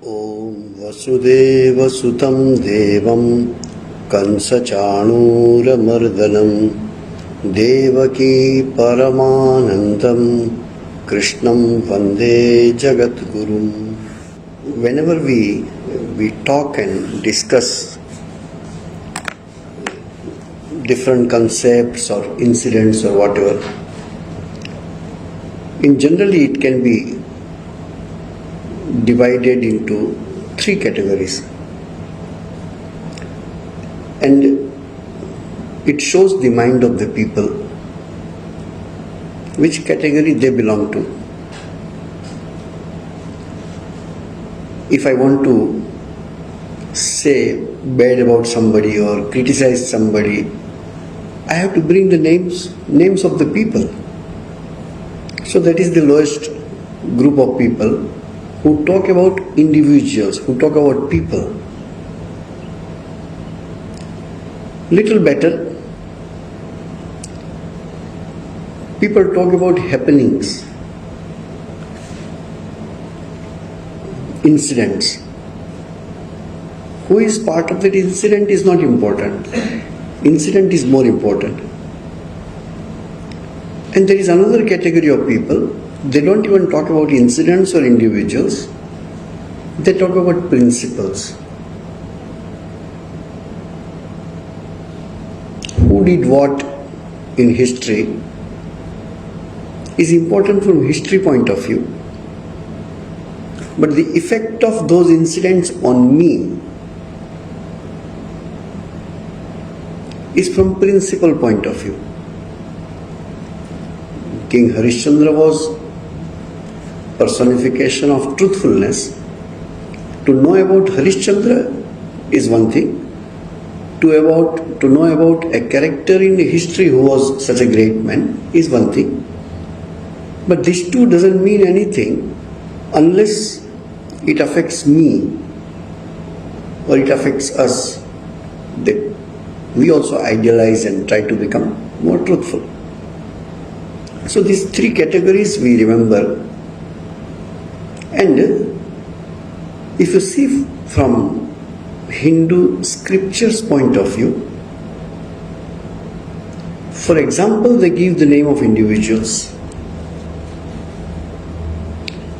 ॐ वसुदेवसुतं देवं कंसचाणूरमर्दनं देवकी परमानन्दं कृष्णं वन्दे जगद्गुरुम्. Whenever we talk and discuss different concepts or incidents or whatever, in generally it can be divided into three categories, and it shows the mind of the people which category they belong to. If I want to say bad about somebody or criticize somebody, I have to bring the names of the people. So that is the lowest group of people who talk about individuals, who talk about people. Little better, people talk about happenings, incidents. Who is part of that incident is not important. Incident is more important. And there is another category of people, they don't even talk about incidents or individuals, they talk about principles. Who did what in history is important from history point of view, but the effect of those incidents on me is from principle point of view. King Harishchandra was personification of truthfulness. To know about Harishchandra is one thing. To know about a character in history who was such a great man is one thing. But this too doesn't mean anything unless it affects me or it affects us. That we also idealize and try to become more truthful. So these three categories we remember. And if you see from Hindu scriptures point of view, for example, they give the name of individuals.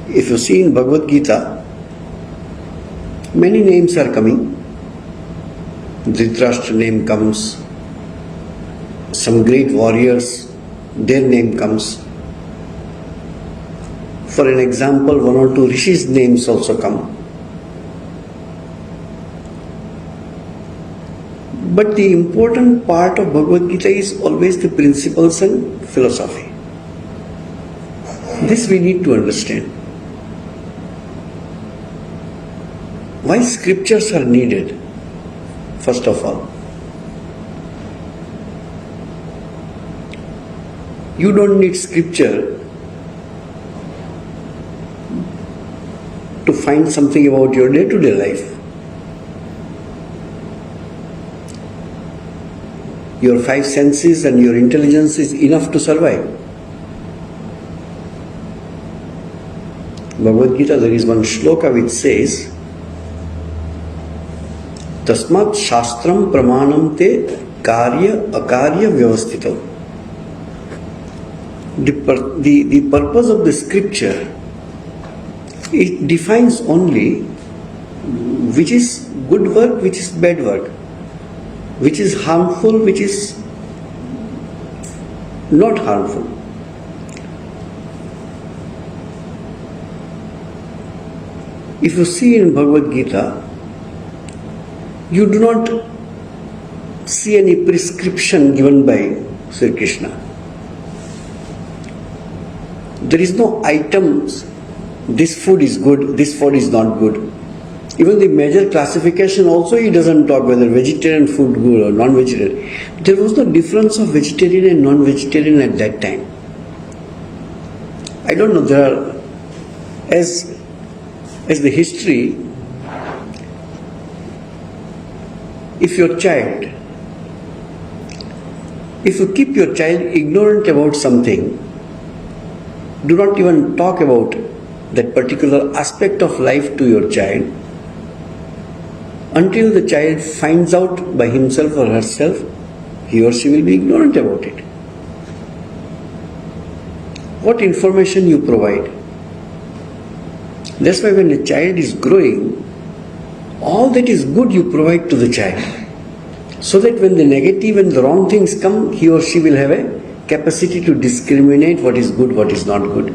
If you see in Bhagavad Gita, many names are coming. Dhritarashtra name comes, some great warriors, their name comes. For an example, one or two rishis names also come. But the important part of Bhagavad Gita is always the principles and philosophy. This we need to understand. Why scriptures are needed? First of all, you don't need scripture to find something about your day-to-day life. Your five senses and your intelligence is enough to survive. Bhagavad Gita, there is one shloka which says, Tasmat Shastram Pramanam Te Karya Akarya Vyavasthito. The purpose of the scripture, it defines only which is good work, which is bad work, which is harmful, which is not harmful. If you see in Bhagavad Gita, you do not see any prescription given by Sri Krishna. There is no items, this food is good, this food is not good. Even the major classification also he doesn't talk whether vegetarian food good or non-vegetarian. There was no difference of vegetarian and non-vegetarian at that time. I don't know, there are, as the history, if you keep your child ignorant about something, do not even talk about that particular aspect of life to your child until the child finds out by himself or herself, he or she will be ignorant about it. What information you provide. That's why when a child is growing, all that is good you provide to the child. So that when the negative and the wrong things come, he or she will have a capacity to discriminate what is good, what is not good.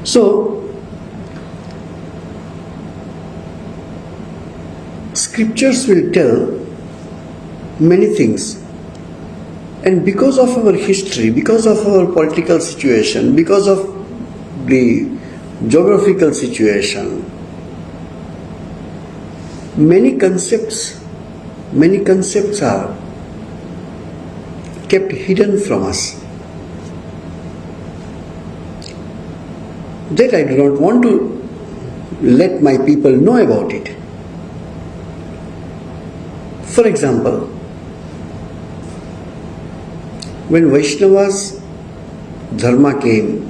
So, scriptures will tell many things. And because of our history, because of our political situation, because of the geographical situation, many concepts are kept hidden from us. That I do not want to let my people know about it. For example, when Vaishnavas dharma came,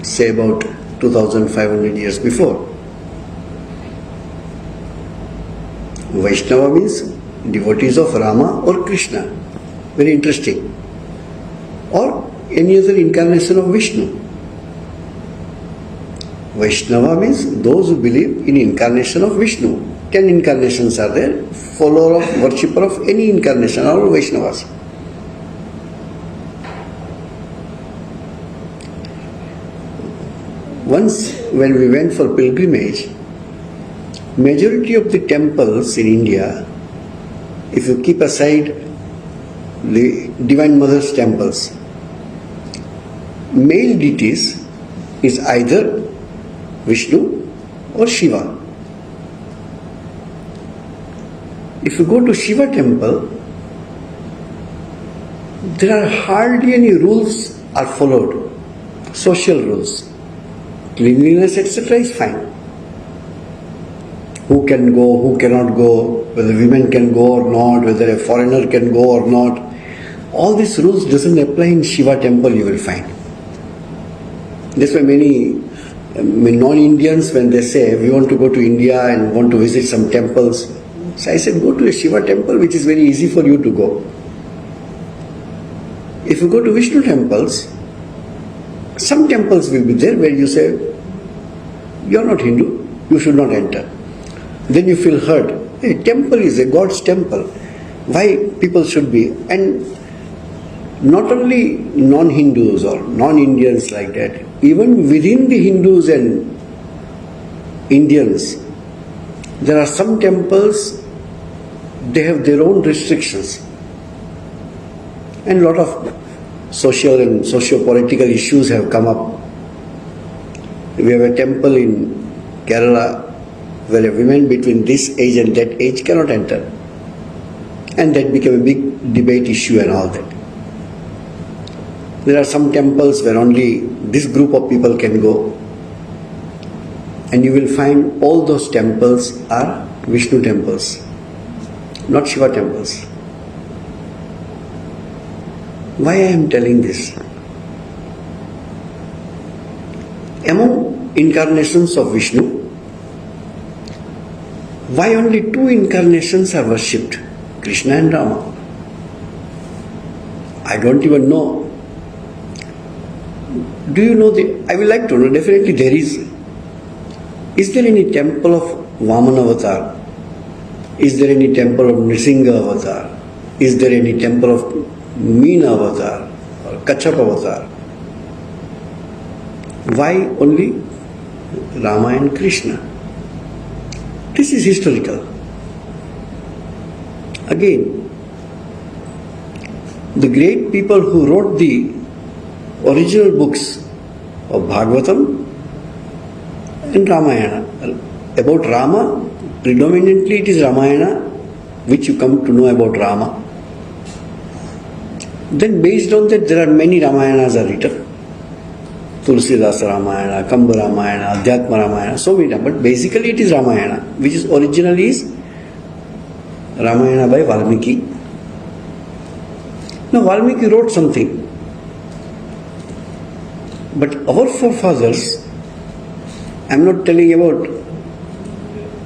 say about 2500 years before, Vaishnava means devotees of Rama or Krishna. Very interesting. Or any other incarnation of Vishnu. Vaishnava means those who believe in incarnation of Vishnu. 10 incarnations are there. Follower of, worshipper of any incarnation are all Vaishnavas. Once when we went for pilgrimage, majority of the temples in India, if you keep aside the Divine Mother's temples, male deities is either Vishnu or Shiva. If you go to Shiva temple, there are hardly any rules are followed, social rules. Cleanliness, etc. is fine. Who can go, who cannot go, whether women can go or not, whether a foreigner can go or not. All these rules doesn't apply in Shiva temple, you will find. That's why many non-Indians, when they say we want to go to India and want to visit some temples, so I said go to a Shiva temple which is very easy for you to go. If you go to Vishnu temples, some temples will be there where you say, you are not Hindu, you should not enter. Then you feel hurt. A temple is a God's temple. Why people should be? And not only non-Hindus or non-Indians like that, even within the Hindus and Indians, there are some temples, they have their own restrictions. And a lot of social and socio-political issues have come up. We have a temple in Kerala where a woman between this age and that age cannot enter. And that became a big debate issue and all that. There are some temples where only this group of people can go. And you will find all those temples are Vishnu temples, not Shiva temples. Why I am telling this? Among incarnations of Vishnu, why only 2 incarnations are worshipped? Krishna and Rama. I don't even know. Do you know I will like to know, definitely there is. Is there any temple of Vamana avatar? Is there any temple of Nrisingha avatar? Is there any temple of Meena avatar or Kachap avatar? Why only Rama and Krishna? This is historical. Again, the great people who wrote the original books of Bhagavatam and Ramayana. About Rama, predominantly it is Ramayana, which you come to know about Rama. Then based on that, there are many Ramayanas are written. Tulsidas Ramayana, Kamba Ramayana, Adhyatma Ramayana, so many. But basically it is Ramayana, which is originally is Ramayana by Valmiki. Now Valmiki wrote something. But our forefathers, I'm not telling about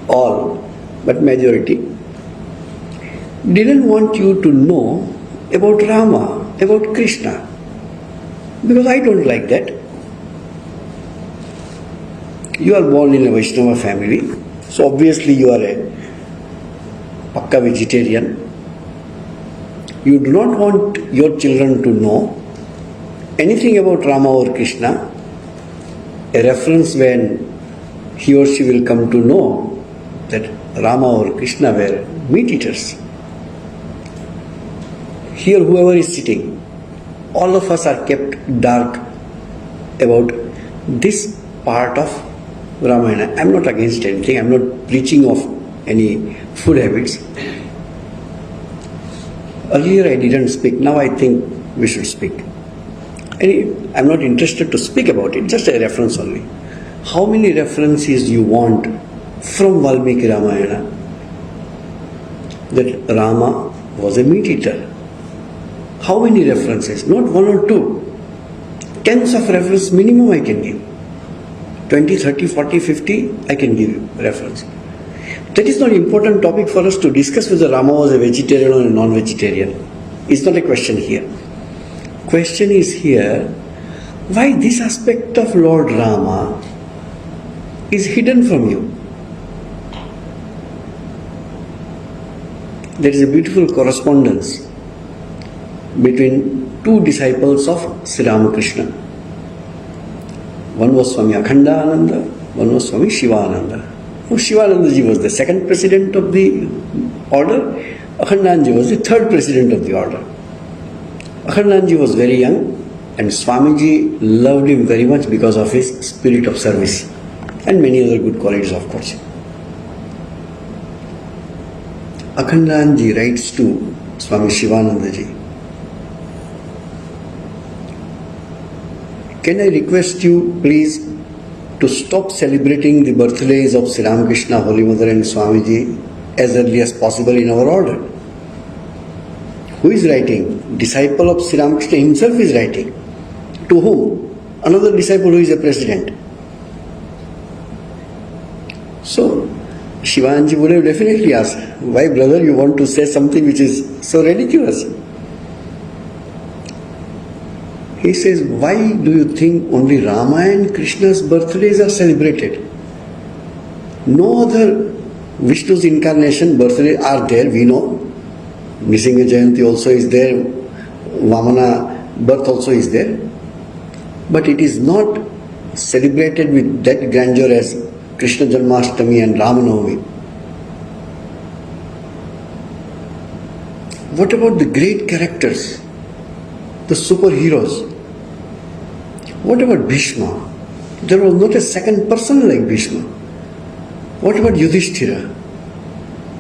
all, but majority, didn't want you to know about Rama, about Krishna, because I don't like that. You are born in a Vaishnava family, so obviously you are a pakka vegetarian. You do not want your children to know anything about Rama or Krishna, a reference when he or she will come to know that Rama or Krishna were meat eaters. Here whoever is sitting, all of us are kept dark about this part of Ramayana. I am not against anything, I am not preaching of any food habits. Earlier I didn't speak, now I think we should speak. I am not interested to speak about it, just a reference only. How many references you want from Valmiki Ramayana that Rama was a meat eater? How many references? Not one or two. Tens of references minimum I can give. 20, 30, 40, 50 I can give you reference. That is not an important topic for us to discuss whether Rama was a vegetarian or a non-vegetarian. It's not a question here. Question is here, why this aspect of Lord Rama is hidden from you? There is a beautiful correspondence between two disciples of Sri Ramakrishna. One was Swami Akhandananda, one was Swami Shivananda. Shivanandaji was the second president of the order, Akhandanji was the third president of the order. Akhandanji was very young and Swamiji loved him very much because of his spirit of service and many other good qualities, of course. Akhandanji writes to Swami Shivanandaji, can I request you please to stop celebrating the birthdays of Sri Ramakrishna, Holy Mother and Swamiji as early as possible in our order? Who is writing? Disciple of Sri Ramakrishna himself is writing. To whom? Another disciple who is a president. So, Shivanji would have definitely asked, why brother you want to say something which is so ridiculous? He says, why do you think only Rama and Krishna's birthdays are celebrated? No other Vishnu's incarnation birthdays are there, we know. Nrisimha Jayanti also is there, Vamana birth also is there. But it is not celebrated with that grandeur as Krishna Janmashtami and Ramanavami. What about the great characters, the superheroes? What about Bhishma? There was not a second person like Bhishma. What about Yudhishthira?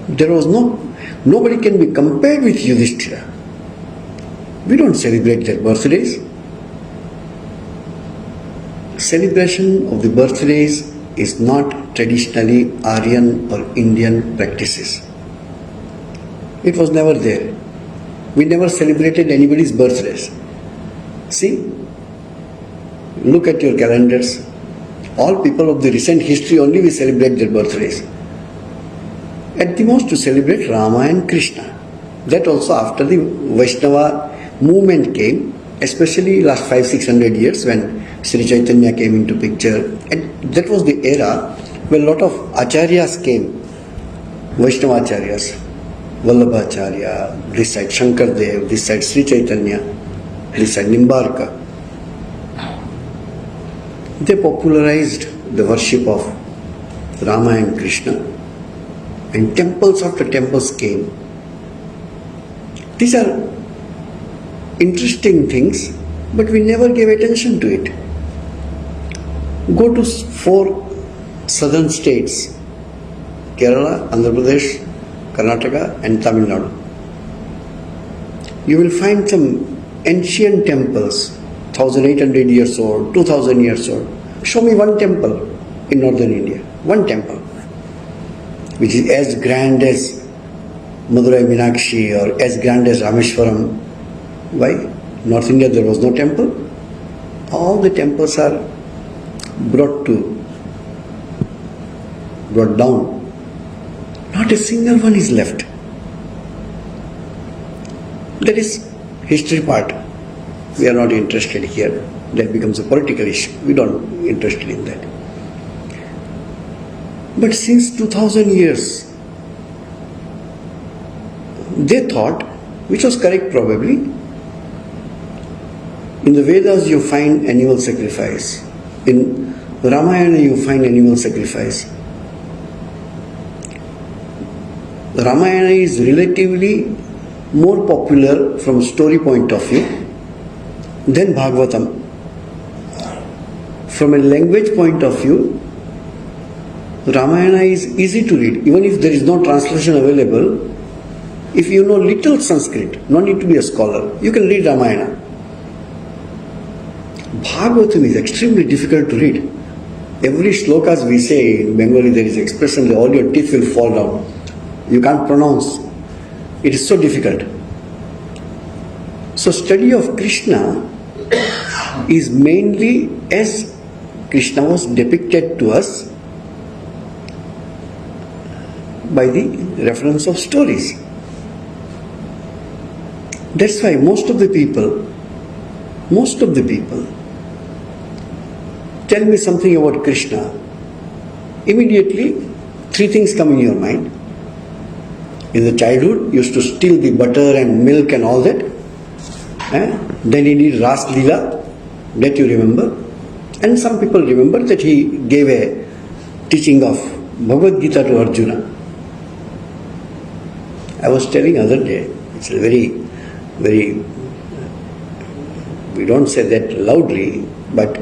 There was nobody can be compared with Yudhishthira. We don't celebrate their birthdays. Celebration of the birthdays is not traditionally Aryan or Indian practices. It was never there. We never celebrated anybody's birthdays. See, look at your calendars. All people of the recent history only we celebrate their birthdays. At the most to celebrate Rama and Krishna. That also after the Vaishnava movement came, especially last 500-600 years when Sri Chaitanya came into picture. And that was the era when a lot of acharyas came, Vaishnava acharyas. Vallabhacharya, this side Shankardev, this side Sri Chaitanya, this side Nimbarka. They popularized the worship of Rama and Krishna, and temples after temples came. These are interesting things, but we never gave attention to it. Go to 4 southern states, Kerala, Andhra Pradesh, Karnataka and Tamil Nadu. You will find some ancient temples, 1800 years old, 2000 years old. Show me one temple in northern India, one temple, which is as grand as Madurai Meenakshi or as grand as Rameshwaram. Why? North India there was no temple. all the temples are brought down. Not a single one is left. That is history part. We are not interested here. That becomes a political issue. We don't interested in that. But since 2000 years, they thought, which was correct probably, in the Vedas you find animal sacrifice. In Ramayana you find animal sacrifice. Ramayana is relatively more popular from story point of view than Bhagavatam. From a language point of view, Ramayana is easy to read. Even if there is no translation available, if you know little Sanskrit, no need to be a scholar, you can read Ramayana. Bhagavatam is extremely difficult to read. Every shlokas we say in Bengali, there is expression that all your teeth will fall down. You can't pronounce. It is so difficult. So study of Krishna is mainly as Krishna was depicted to us by the reference of stories. That's why most of the people tell me something about Krishna. Immediately, three things come in your mind. In the childhood, used to steal the butter and milk and all that. Then he did Ras Leela, that you remember. And some people remember that he gave a teaching of Bhagavad Gita to Arjuna. I was telling other day, it's a very, we don't say that loudly, but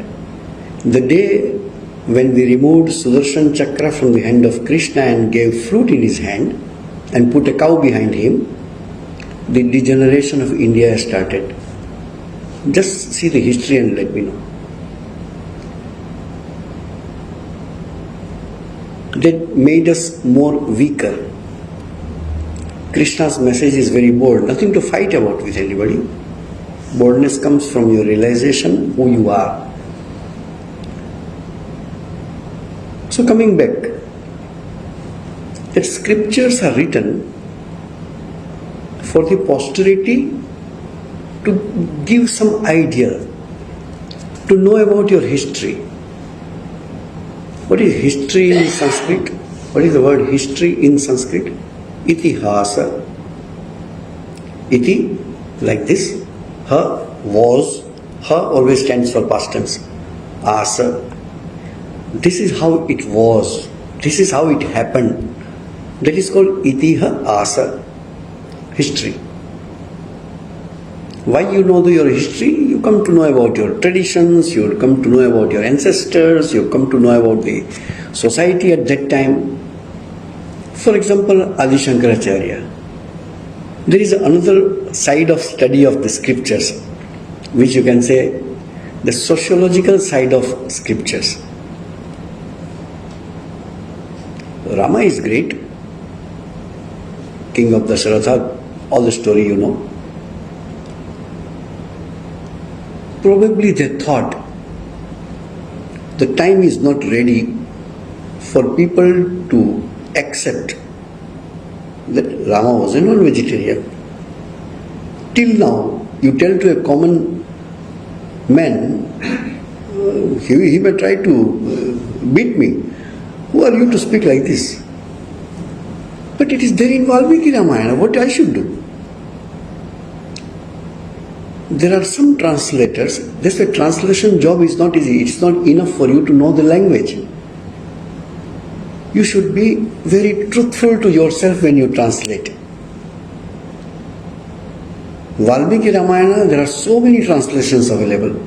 the day when we removed Sudarshan Chakra from the hand of Krishna and gave fruit in his hand and put a cow behind him, the degeneration of India started. Just see the history and let me know. That made us more weaker. Krishna's message is very bold, nothing to fight about with anybody. Boldness comes from your realization who you are. So coming back, that scriptures are written for the posterity to give some idea, to know about your history. What is history in Sanskrit? What is the word history in Sanskrit? Itihasa. Iti, like this. Ha, was. Ha always stands for past tense. Asa. This is how it was. This is how it happened. That is called Itiha Asa. History. Why you know your history? You come to know about your traditions, you come to know about your ancestors, you come to know about the society at that time. For example, Adi Shankaracharya. There is another side of study of the scriptures, which you can say the sociological side of scriptures. Rama is great, king of Dasharatha, all the story you know. Probably they thought the time is not ready for people to accept that Rama was a non-vegetarian. Till now, you tell to a common man, he may try to beat me. Who are you to speak like this? But it is there in Valmiki Ramayana, what I should do? There are some translators, that's why translation job is not easy. It's not enough for you to know the language. You should be very truthful to yourself when you translate. Valmiki Ramayana, there are so many translations available.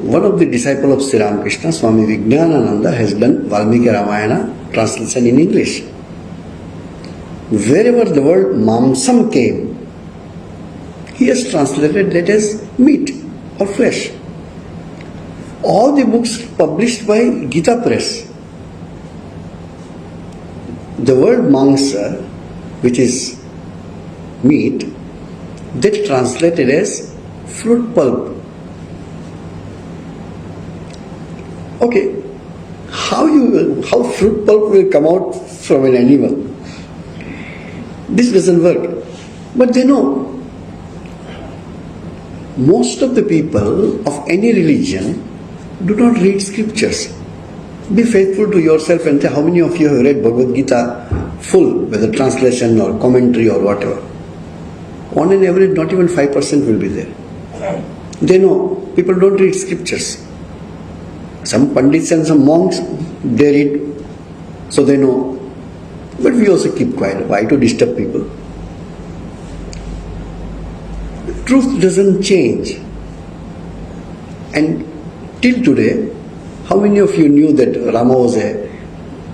One of the disciples of Sri Ramakrishna, Swami Vijnanananda, has done Valmiki Ramayana translation in English. Wherever the word mamsam came, he has translated that as meat or flesh. All the books published by Gita Press, the word mangsa, which is meat, that translated as fruit pulp. Okay, how fruit pulp will come out from an animal? This doesn't work. But they know. Most of the people of any religion do not read scriptures. Be faithful to yourself and say how many of you have read Bhagavad Gita full, whether translation or commentary or whatever. On an average, not even 5% will be there. They know people don't read scriptures. Some pandits and some monks, they read, so they know. But we also keep quiet. Why to disturb people? Truth doesn't change. And till today, how many of you knew that Rama was a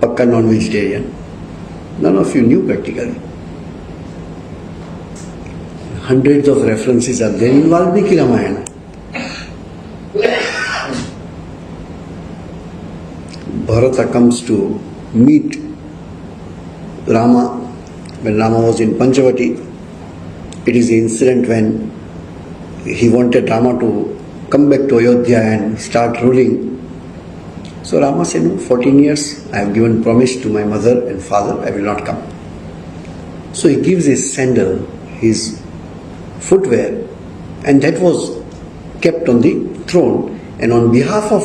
pakka non-vegetarian? None of you knew practically. Hundreds of references are there in Valmiki Ramayana. Bharata comes to meet Rama when Rama was in Panchavati. It is the incident when he wanted Rama to come back to Ayodhya and start ruling. So Rama said, no, 14 years I have given promise to my mother and father, I will not come. So he gives his sandal, his footwear, and that was kept on the throne. And on behalf of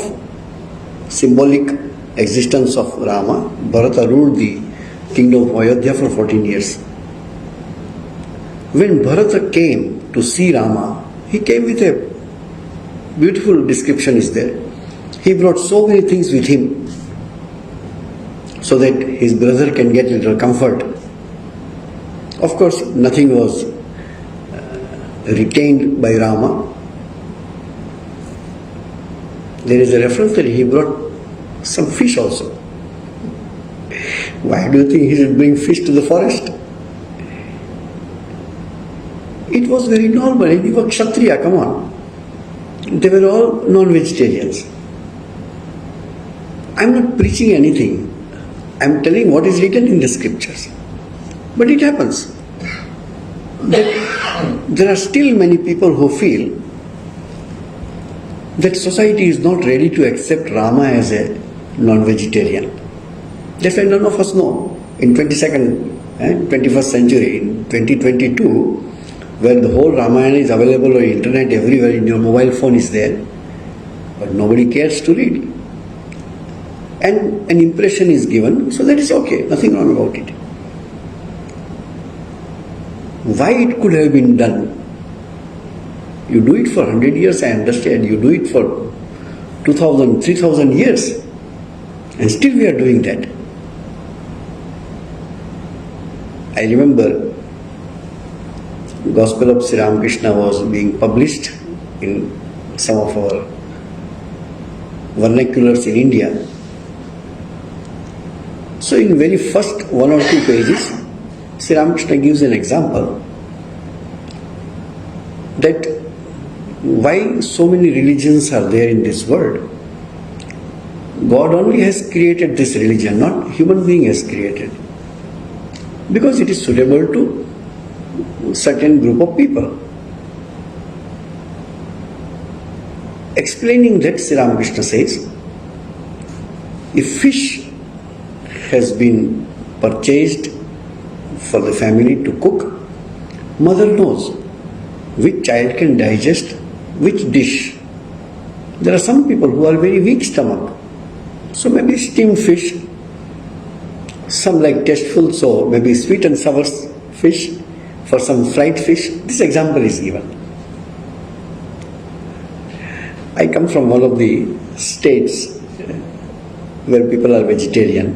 symbolic existence of Rama, Bharata ruled the kingdom of Ayodhya for 14 years. When Bharata came to see Rama, he came with a beautiful description is there. He brought so many things with him so that his brother can get a little comfort. Of course, nothing was retained by Rama. There is a reference that he brought some fish also. Why do you think he should bring fish to the forest? It was very normal. And he was Kshatriya, come on. They were all non-vegetarians. I am not preaching anything. I am telling what is written in the scriptures. But it happens. There are still many people who feel that society is not ready to accept Rama as a non-vegetarian. That's why none of us know. In 21st century, in 2022, where the whole Ramayana is available on the internet everywhere, in your mobile phone is there, but nobody cares to read. And an impression is given, so that is okay, nothing wrong about it. Why it could have been done? You do it for 100 years, I understand. You do it for 2000, 3000 years, and still we are doing that. I remember Gospel of Sri Ramakrishna was being published in some of our vernaculars in India. So in very first 1 or 2 pages, Sri Ramakrishna gives an example that why so many religions are there in this world. God only has created this religion, not human being has created. Because it is suitable to certain group of people. Explaining that, Sri Ramakrishna says, if fish has been purchased for the family to cook, mother knows which child can digest which dish. There are some people who are very weak stomach, so maybe steamed fish, some like tasteful, so maybe sweet and sour fish, for some fried fish. This example is given. I come from one of the states where people are vegetarian.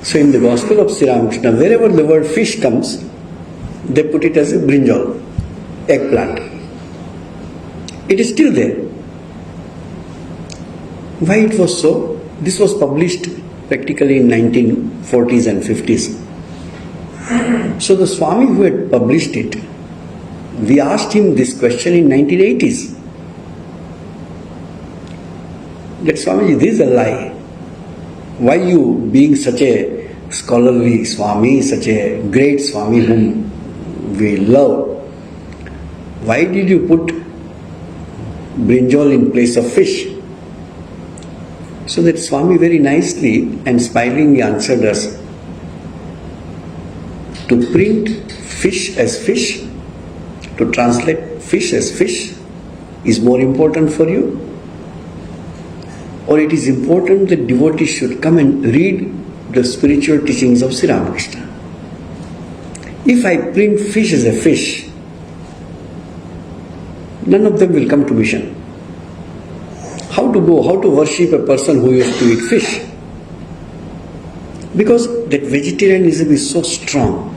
So in the Gospel of Sri Ramakrishna, wherever the word fish comes, they put it as a brinjal, eggplant. It is still there. Why it was so? This was published practically in 1940s and 50s. So the Swami who had published it, we asked him this question in 1980s. That Swamiji, this is a lie. Why you, being such a scholarly Swami, such a great Swami whom we love, Why did you put brinjal in place of fish? So that Swami very nicely and smilingly answered us, to print fish as fish, to translate fish as fish is more important for you? Or it is important that devotees should come and read the spiritual teachings of Sri Ramakrishna? If I print fish as a fish, none of them will come to mission. How to go, how to worship a person who used to eat fish? Because that vegetarianism is so strong.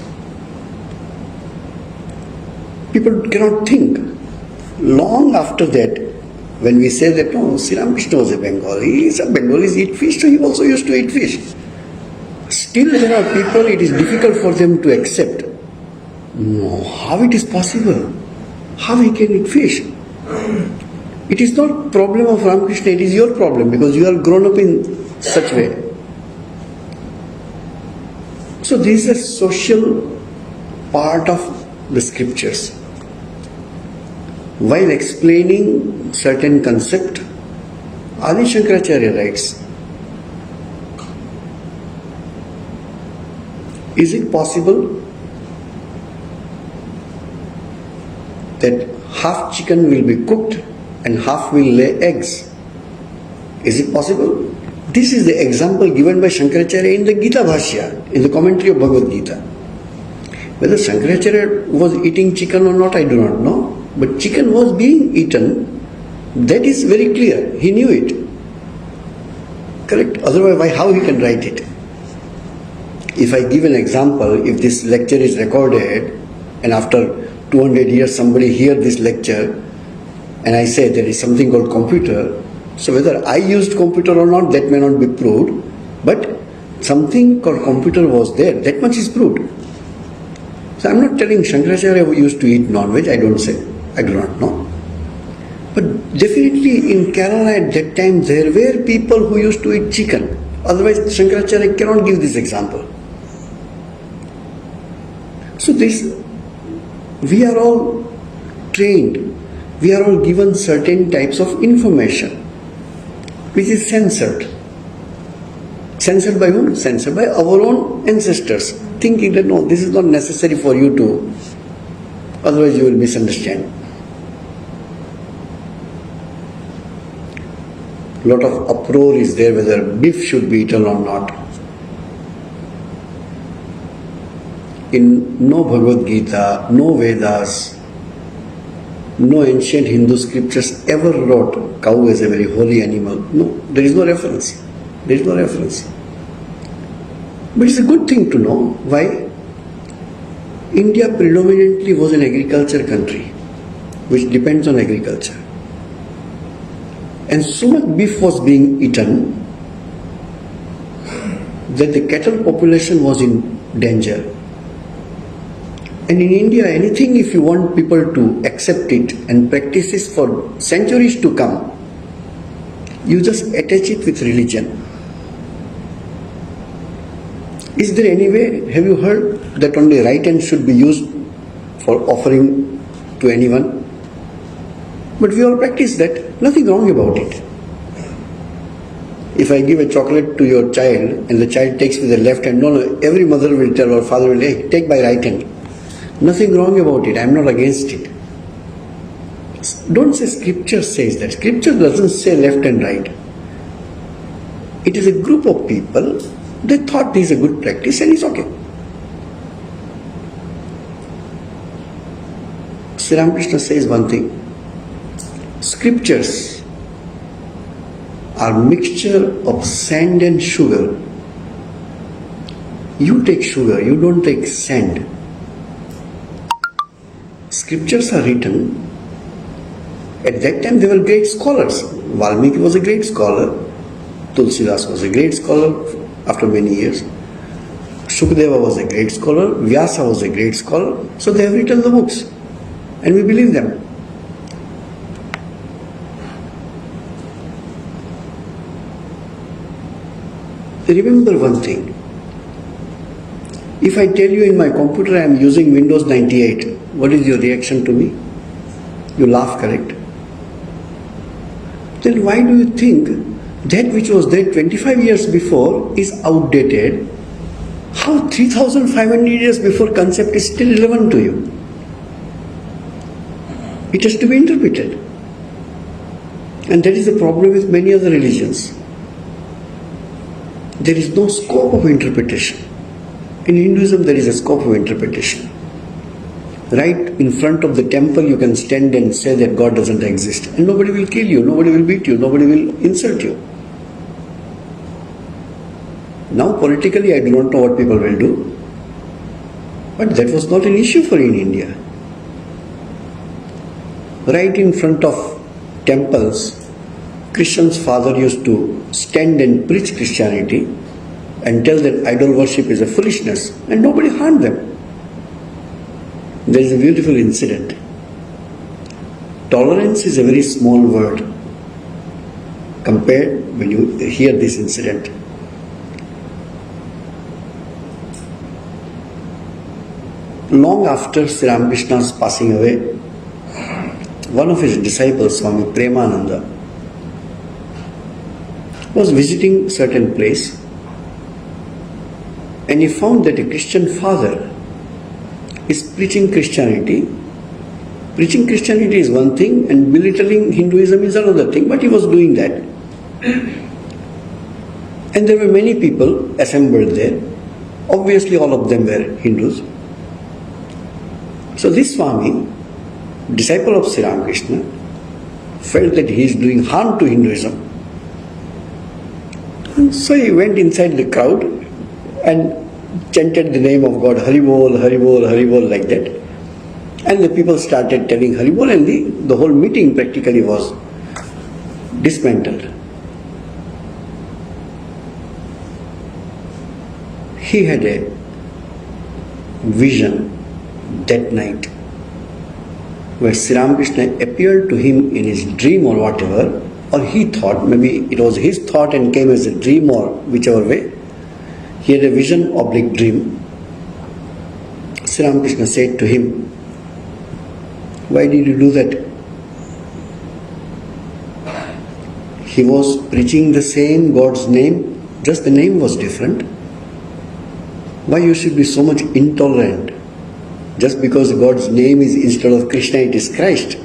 People cannot think. Long after that, when we say that, no, Sri Ramakrishna was a Bengali, some Bengalis eat fish, so he also used to eat fish. Still there are people, it is difficult for them to accept. No, how it is possible? How he can eat fish? It is not problem of Ramakrishna, it is your problem because you are grown up in such way. So this is a social part of the scriptures. While explaining certain concept, Adi Shankaracharya writes, is it possible that half chicken will be cooked and half will lay eggs? Is it possible? This is the example given by Shankaracharya in the Gita Bhashya, in the commentary of Bhagavad Gita. Whether Shankaracharya was eating chicken or not, I do not know. But chicken was being eaten, that is very clear. He knew it. Correct? Otherwise, how he can write it? If I give an example, if this lecture is recorded and after 200 years somebody hear this lecture and I say there is something called computer, so whether I used computer or not, that may not be proved, but something called computer was there, that much is proved. So I am not telling Shankaracharya used to eat non-veg, I don't say, I do not know. But definitely in Kerala at that time there were people who used to eat chicken. Otherwise Shankaracharya cannot give this example. So this, we are all trained, we are all given certain types of information which is censored. Censored by whom? Censored by our own ancestors, thinking that no, this is not necessary for you to, otherwise you will misunderstand. Lot of uproar is there whether beef should be eaten or not. In no Bhagavad Gita, no Vedas, no ancient Hindu scriptures ever wrote cow as a very holy animal. No, there is no reference. There is no reference. But it's a good thing to know. Why? India predominantly was an agriculture country, which depends on agriculture. And so much beef was being eaten that the cattle population was in danger. And in India, anything if you want people to accept it and practice it for centuries to come, you just attach it with religion. Is there any way, have you heard that only right hand should be used for offering to anyone? But we all practice that, nothing wrong about it. If I give a chocolate to your child and the child takes with the left hand, no, every mother will tell or father will say, hey, take by right hand. Nothing wrong about it, I am not against it. Don't say scripture says that. Scripture doesn't say left and right. It is a group of people, they thought this is a good practice and it's okay. Sri Ramakrishna says one thing. Scriptures are mixture of sand and sugar. You take sugar, you don't take sand. Scriptures are written. At that time they were great scholars. Valmiki was a great scholar. Tulsidas was a great scholar after many years. Shukadeva was a great scholar. Vyasa was a great scholar. So they have written the books. And we believe them. Remember one thing. If I tell you in my computer I am using Windows 98, what is your reaction to me? You laugh, correct? Then why do you think that which was there 25 years before is outdated? How 3,500 years before concept is still relevant to you? It has to be interpreted. And that is the problem with many other religions. There is no scope of interpretation. In Hinduism, there is a scope of interpretation. Right in front of the temple, you can stand and say that God doesn't exist. And nobody will kill you, nobody will beat you, nobody will insult you. Now, politically, I do not know what people will do. But that was not an issue for in India. Right in front of temples, Christians' father used to stand and preach Christianity and tell that idol worship is a foolishness, and nobody harmed them. There is a beautiful incident. Tolerance is a very small word compared when you hear this incident. Long after Sri Ramakrishna's passing away, one of his disciples, Swami Premananda, was visiting certain place, and he found that a Christian father is preaching Christianity. Preaching Christianity is one thing and belittling Hinduism is another thing, but he was doing that. And there were many people assembled there. Obviously all of them were Hindus. So this Swami, disciple of Sri Ramakrishna, felt that he is doing harm to Hinduism. And so he went inside the crowd and chanted the name of God, Hari Bol, Hari Bol, Hari Bol, like that. And the people started telling Hari Bol, and the whole meeting practically was dismantled. He had a vision that night where Sri Ramakrishna appeared to him in his dream or whatever, or he thought, maybe it was his thought and came as a dream or whichever way. He had a vision oblique dream. Sri Ramakrishna said to him, why did you do that? He was preaching the same God's name, just the name was different. Why you should be so much intolerant? Just because God's name is, instead of Krishna, it is Christ.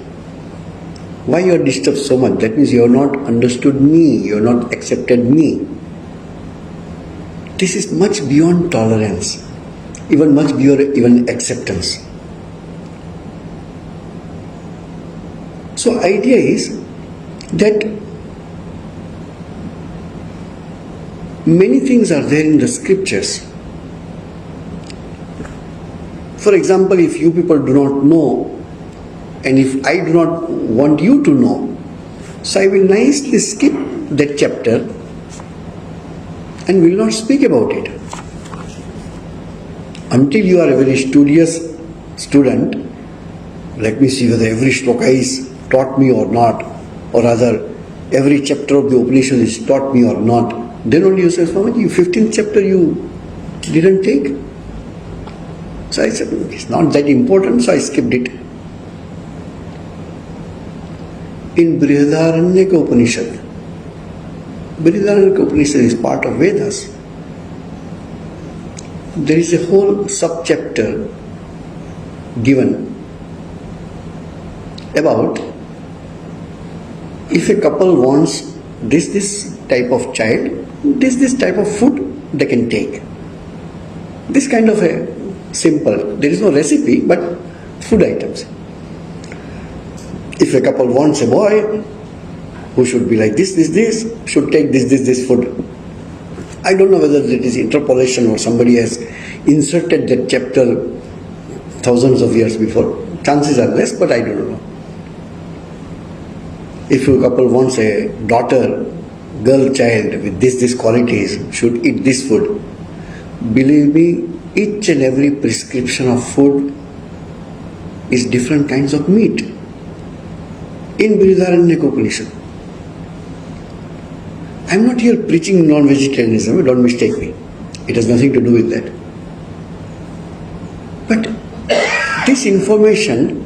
Why you are disturbed so much? That means you have not understood me, you have not accepted me. This is much beyond tolerance, even much beyond even acceptance. So idea is that many things are there in the scriptures. For example, if you people do not know, and if I do not want you to know, so I will nicely skip that chapter and will not speak about it. Until you are a very studious student, let me see whether every shloka is taught me or not, or rather every chapter of the Upanishad is taught me or not. Then only you say, Swamiji, 15th chapter you didn't take. So I said, it's not that important, so I skipped it. In Brihadaranyaka Upanishad, Brihadaranyaka Upanishad is part of Vedas. There is a whole sub-chapter given about if a couple wants this type of child, this type of food they can take. This kind of a simple, there is no recipe, but food items. If a couple wants a boy who should be like this, should take this food. I don't know whether it is interpolation or somebody has inserted that chapter thousands of years before. Chances are less, but I don't know. If a couple wants a daughter, girl child with this qualities, should eat this food. Believe me, each and every prescription of food is different kinds of meat. In Brihadaranyaka Upanishad. I am not here preaching non-vegetarianism, don't mistake me. It has nothing to do with that. But this information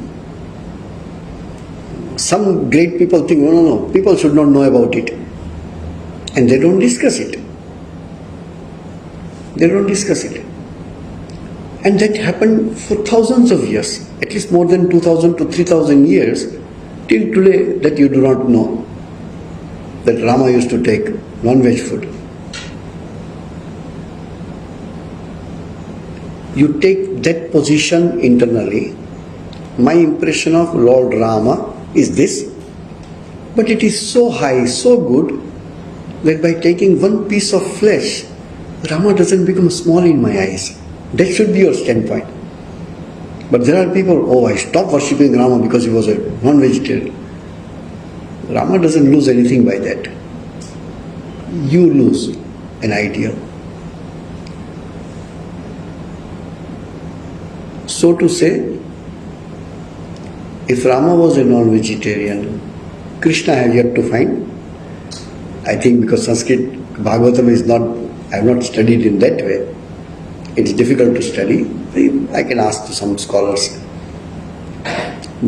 some great people think, no, people should not know about it. And they don't discuss it. They don't discuss it. And that happened for thousands of years, at least more than 2000 to 3000 years, till today, that you do not know that Rama used to take non-veg food. You take that position internally. My impression of Lord Rama is this, but it is so high, so good, that by taking one piece of flesh, Rama doesn't become small in my eyes. That should be your standpoint. But there are people, I stopped worshipping Rama because he was a non-vegetarian. Rama doesn't lose anything by that. You lose an ideal. So to say, if Rama was a non-vegetarian, Krishna has yet to find. I think because Sanskrit Bhagavatam is not, I have not studied in that way. It's difficult to study. I can ask to some scholars.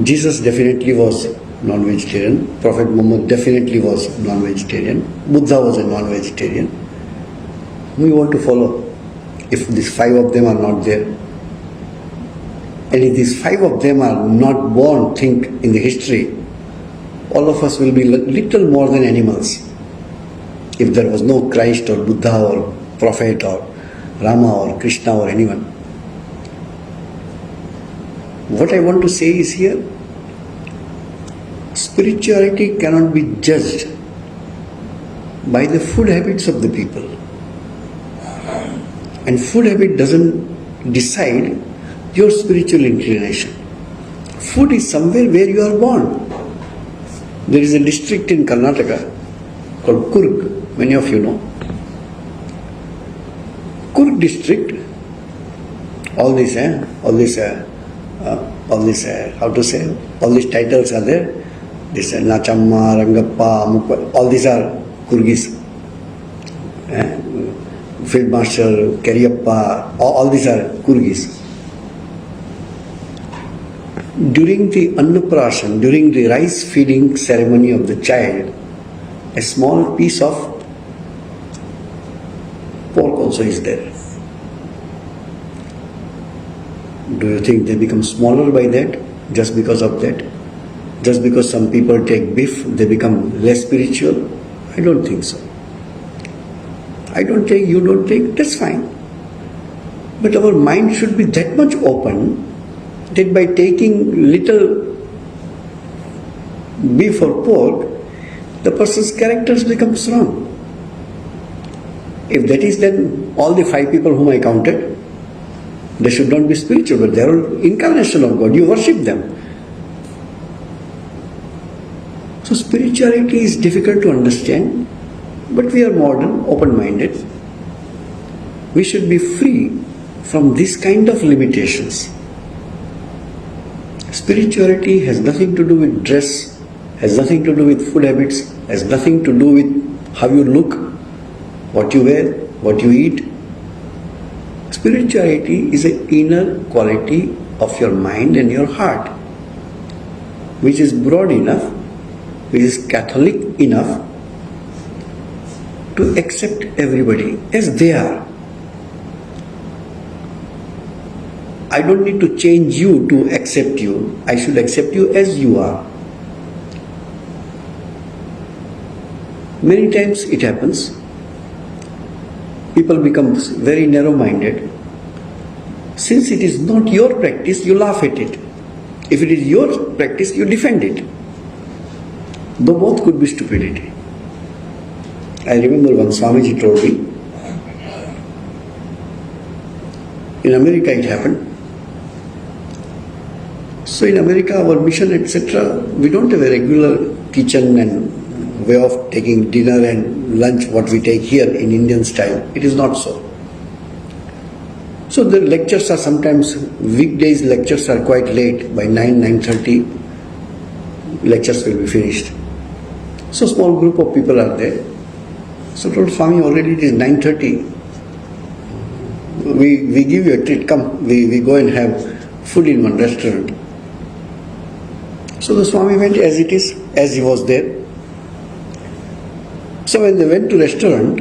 Jesus definitely was non-vegetarian. Prophet Muhammad definitely was non-vegetarian. Buddha was a non-vegetarian. We want to follow. If these 5 of them are not there, and if these 5 of them are not born, think in the history, all of us will be little more than animals. If there was no Christ or Buddha or Prophet or Rama or Krishna or anyone. What I want to say is here, spirituality cannot be judged by the food habits of the people. And food habit doesn't decide your spiritual inclination. Food is somewhere where you are born. There is a district in Karnataka called Kurg, many of you know. Kurg district, all these titles are there. This Nachamma, Rangappa, Mukpa, all these are Kurgis. Field Marshal, Keriyappa, all these are Kurgis. During the Annaprashan, during the rice feeding ceremony of the child, a small piece of pork also is there. Do you think they become smaller by that? Just because of that? Just because some people take beef, they become less spiritual? I don't think so. I don't take, you don't take, that's fine. But our mind should be that much open that by taking little beef or pork, the person's characters become strong. If that is, then all the 5 people whom I counted, they should not be spiritual, but they are incarnation of God. You worship them. So spirituality is difficult to understand, but we are modern, open-minded. We should be free from this kind of limitations. Spirituality has nothing to do with dress, has nothing to do with food habits, has nothing to do with how you look, what you wear, what you eat. Spirituality is an inner quality of your mind and your heart, which is broad enough, which is Catholic enough to accept everybody as they are. I don't need to change you to accept you. I should accept you as you are. Many times it happens. People become very narrow-minded. Since it is not your practice, you laugh at it. If it is your practice, you defend it. Though both could be stupidity. I remember when Swamiji told me, in America it happened. So in America, our mission, etc., we don't have a regular kitchen and way of taking dinner and lunch what we take here in Indian style. It is not so. So the lectures are sometimes, weekdays lectures are quite late. By 9:30, lectures will be finished. So small group of people are there. So told Swami, already it is 9:30. We give you a treat, come, we go and have food in one restaurant. So the Swami went as it is, as he was there. So when they went to restaurant,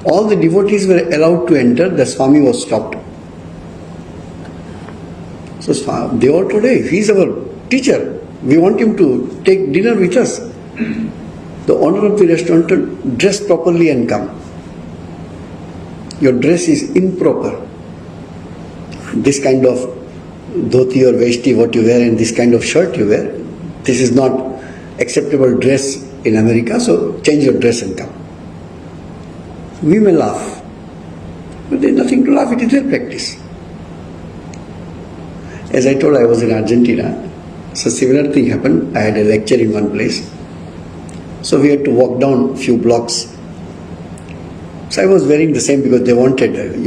all the devotees were allowed to enter, the Swami was stopped. So they all told, hey, he is our teacher, we want him to take dinner with us. The owner of the restaurant told, dress properly and come. Your dress is improper. This kind of dhoti or vesti what you wear and this kind of shirt you wear, this is not acceptable dress in America, so change your dress and come. We may laugh, but there is nothing to laugh, it is their practice. As I told, I was in Argentina, so similar thing happened. I had a lecture in one place, so we had to walk down a few blocks. So I was wearing the same because they wanted,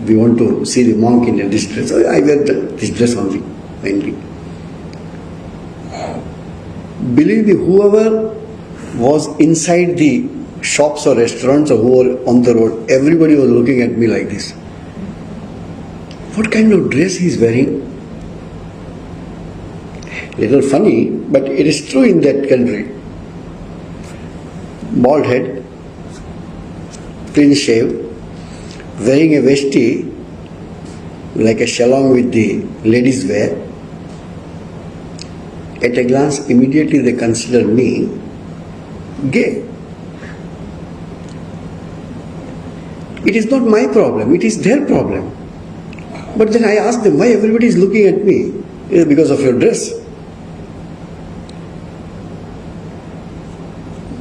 we want to see the monk in this dress. So I wear this dress only, mainly. Believe me, whoever was inside the shops or restaurants or who were on the road, everybody was looking at me like this. What kind of dress he is wearing? Little funny, but it is true in that country. Bald head, clean shave, wearing a vesti like a shalong with the ladies wear. At a glance, immediately they consider me gay. It is not my problem, it is their problem. But then I ask them, why everybody is looking at me? It is because of your dress.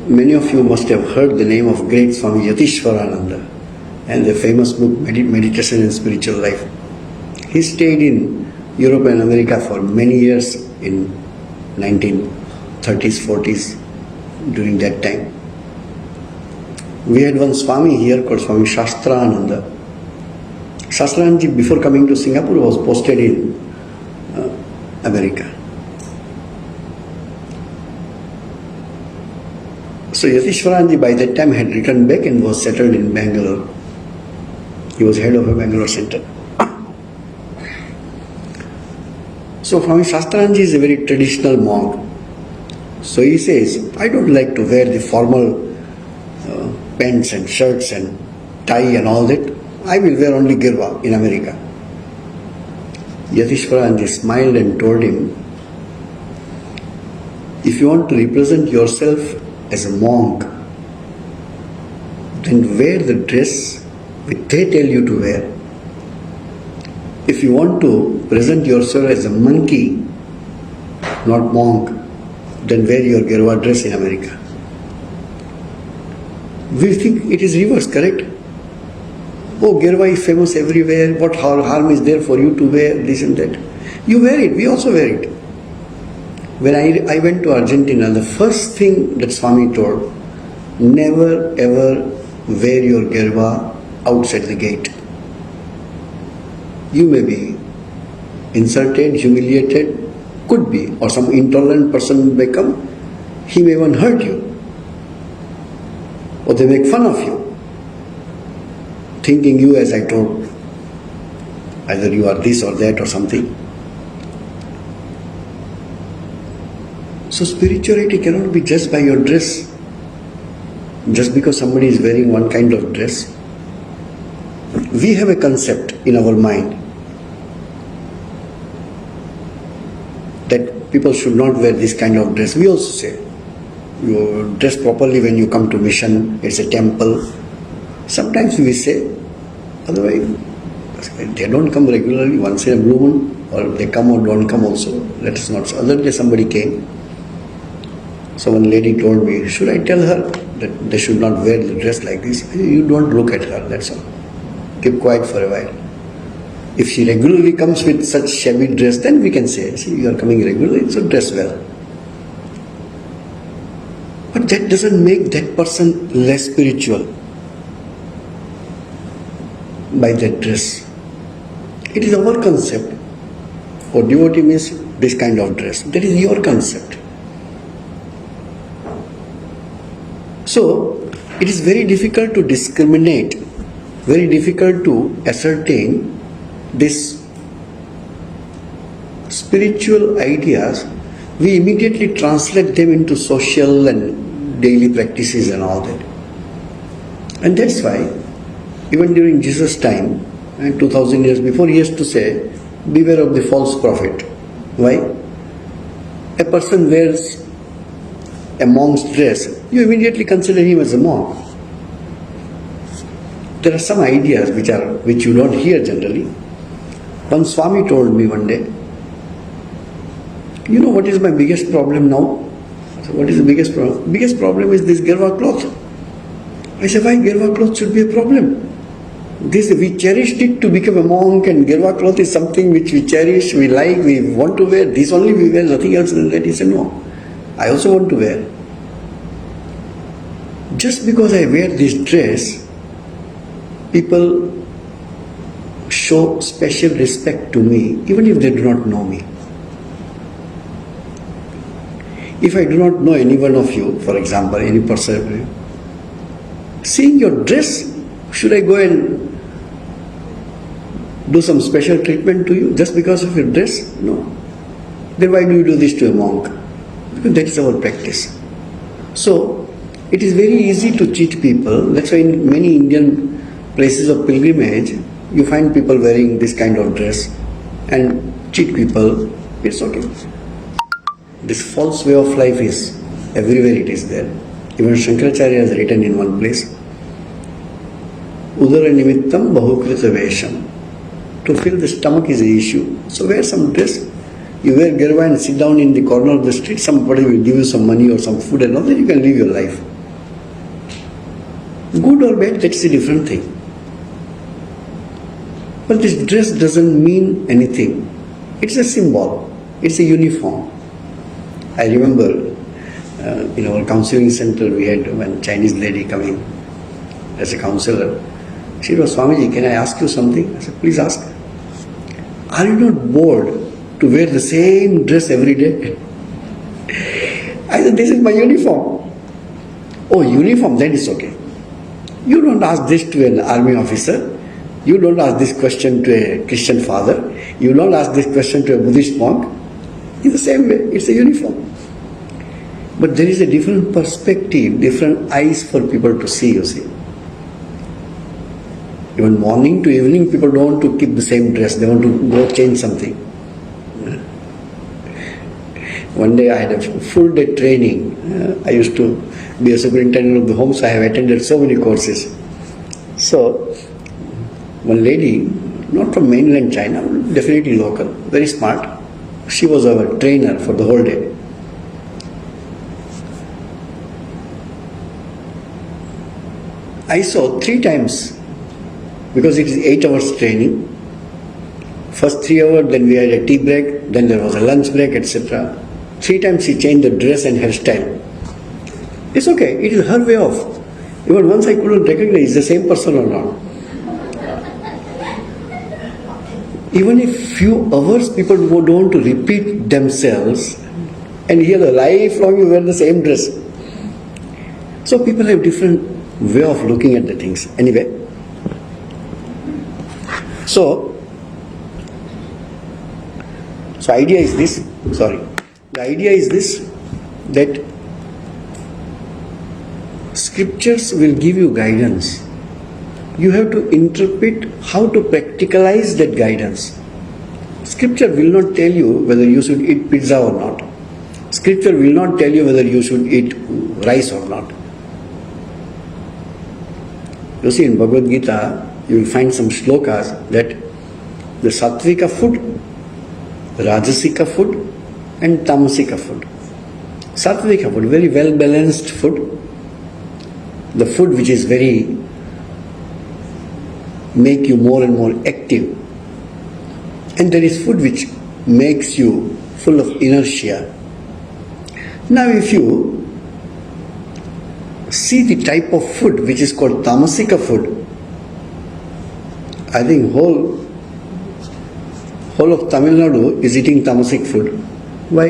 Many of you must have heard the name of great Swami Yatishwarananda and the famous book Meditation and Spiritual Life. He stayed in Europe and America for many years in 1930s, 40s, during that time. We had one Swami here called Swami Shastrananda. Shastrananda, before coming to Singapore, was posted in America. So Yatishwarananda by that time had returned back and was settled in Bangalore. He was head of a Bangalore center. So Swami Shastrananda is a very traditional monk. So he says, I don't like to wear the formal pants and shirts and tie and all that. I will wear only girva in America. Yatishwarananda smiled and told him, if you want to represent yourself as a monk, then wear the dress which they tell you to wear. If you want to present yourself as a monkey, not monk, then wear your girva dress in America. We think it is reverse, correct? Oh, girva is famous everywhere. What harm is there for you to wear this and that? You wear it, we also wear it. When I went to Argentina, the first thing that Swami told, never ever wear your girva outside the gate. You may be insulted, humiliated, could be, or some intolerant person may come, he may even hurt you, or they make fun of you, thinking you, as I told, either you are this or that or something. So spirituality cannot be judged by your dress. Just because somebody is wearing one kind of dress, we have a concept in our mind that people should not wear this kind of dress. We also say, you dress properly when you come to mission, it's a temple. Sometimes we say, otherwise, they don't come regularly, once in a blue moon, or they come or don't come also. Let us not. So other day somebody came. So one lady told me, should I tell her that they should not wear the dress like this? You don't look at her, that's all. Keep quiet for a while. If she regularly comes with such shabby dress, then we can say, see, you are coming regularly, so dress well. But that doesn't make that person less spiritual by that dress. It is our concept. For devotee means this kind of dress. That is your concept. So, it is very difficult to discriminate, very difficult to ascertain this spiritual spiritual ideas, we immediately translate them into social and daily practices and all that. And that's why, even during Jesus' time, and 2000 years before, he has to say, beware of the false prophet. Why? A person wears a monk's dress, you immediately consider him as a monk. There are some ideas which you don't hear generally. One Swami told me one day, you know what is my biggest problem now? So what is the biggest problem? Biggest problem is this Gerva cloth. I said, why Gerva cloth should be a problem? We cherished it to become a monk, and Gerva cloth is something which we cherish, we like, we want to wear. This only we wear, nothing else than that. He said, no, I also want to wear. Just because I wear this dress, people show special respect to me, even if they do not know me. If I do not know any one of you, for example, any person, seeing your dress, should I go and do some special treatment to you just because of your dress? No. Then why do you do this to a monk? Because that is our practice. So, it is very easy to cheat people. That's why in many Indian places of pilgrimage, you find people wearing this kind of dress and cheat people. It's okay. This false way of life is everywhere, it is there. Even Shankaracharya has written in one place, Udara nimittam bahukrita vesham. To fill the stomach is the issue. So wear some dress. You wear Gerva and sit down in the corner of the street, somebody will give you some money or some food and all, then you can live your life. Good or bad, that's a different thing. But this dress doesn't mean anything. It's a symbol. It's a uniform. I remember in our counseling center we had one Chinese lady coming as a counselor. She was, Swamiji, can I ask you something? I said, please ask. Are you not bored to wear the same dress every day? I said, this is my uniform. Oh, uniform, then it's okay. You don't ask this to an army officer. You don't ask this question to a Christian father. You don't ask this question to a Buddhist monk. It's the same way. It's a uniform. But there is a different perspective, different eyes for people to see, you see. Even morning to evening, people don't want to keep the same dress. They want to go change something. One day I had a full day training. I used to be a superintendent of the home, so I have attended so many courses. So, one lady, not from mainland China, definitely local, very smart. She was our trainer for the whole day. I saw 3 times, because it is 8 hours training. First 3 hours, then we had a tea break, then there was a lunch break, etc. 3 times she changed the dress and hairstyle. It's okay, it is her way of. Even once I couldn't recognize the same person or not. Even if few hours people don't want to repeat themselves, and here the lifelong you wear the same dress. So people have different way of looking at the things. Anyway, so idea is this, the idea is this, that scriptures will give you guidance. You have to interpret how to practicalize that guidance. Scripture will not tell you whether you should eat pizza or not. Scripture will not tell you whether you should eat rice or not. You see, in Bhagavad Gita, you will find some shlokas that the sattvika food, rajasika food and tamasika food. Sattvika food, very well balanced food. The food which is very make you more and more active. And there is food which makes you full of inertia. Now if you see the type of food which is called tamasika food, I think whole of Tamil Nadu is eating tamasic food. Why?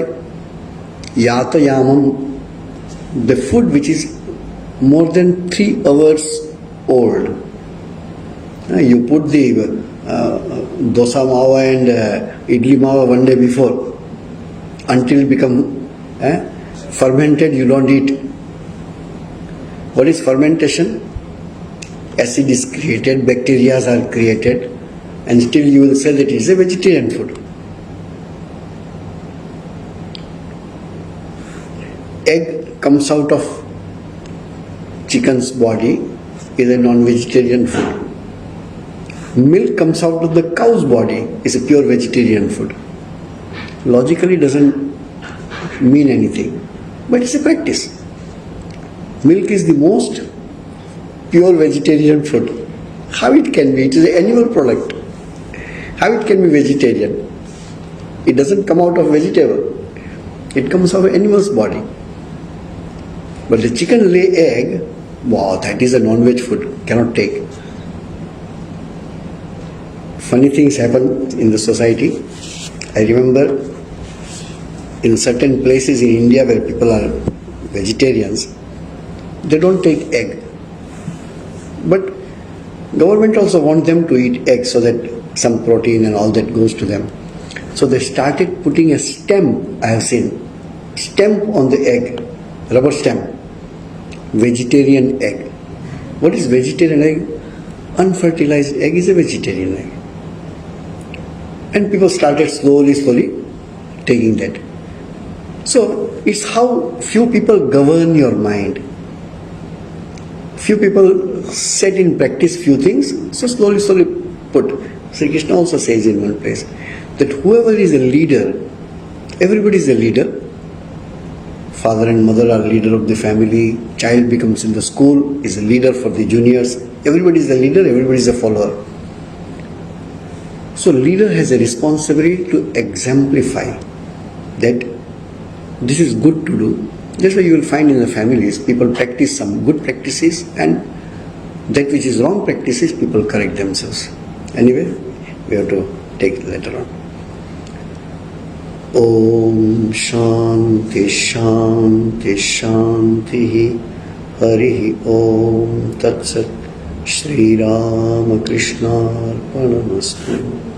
Yata yamam, the food which is more than 3 hours old. You put the dosa mawa and idli mawa one day before. until it become fermented, you don't eat. What is fermentation? Acid is created, bacteria are created, and still you will say that it is a vegetarian food. Egg comes out of chicken's body, is a non-vegetarian food. Milk comes out of the cow's body, is a pure vegetarian food. Logically doesn't mean anything, but it's a practice. Milk is the most pure vegetarian food. How it can be? It is an animal product. How it can be vegetarian? It doesn't come out of vegetable. It comes out of animal's body. But the chicken lay egg, wow, that is a non-veg food, cannot take. Funny things happen in the society. I remember in certain places in India where people are vegetarians, they don't take egg. But government also wants them to eat egg so that some protein and all that goes to them. So they started putting a stamp, I have seen, stamp on the egg, rubber stamp, vegetarian egg. What is vegetarian egg? Unfertilized egg is a vegetarian egg. And people started slowly taking that. So it's how few people govern your mind. Few people set in practice few things, so slowly put. Sri Krishna also says in one place that whoever is a leader, everybody is a leader. Father and mother are leader of the family, child becomes in the school, is a leader for the juniors. Everybody is a leader, everybody is a follower. So leader has a responsibility to exemplify that this is good to do. That's why you will find in the families, people practice some good practices and that which is wrong practices, people correct themselves. Anyway, we have to take it later on. Om Shanti Shanti Shanti Hari Om Tat Sat Sri Ramakrishna Arpanamastu.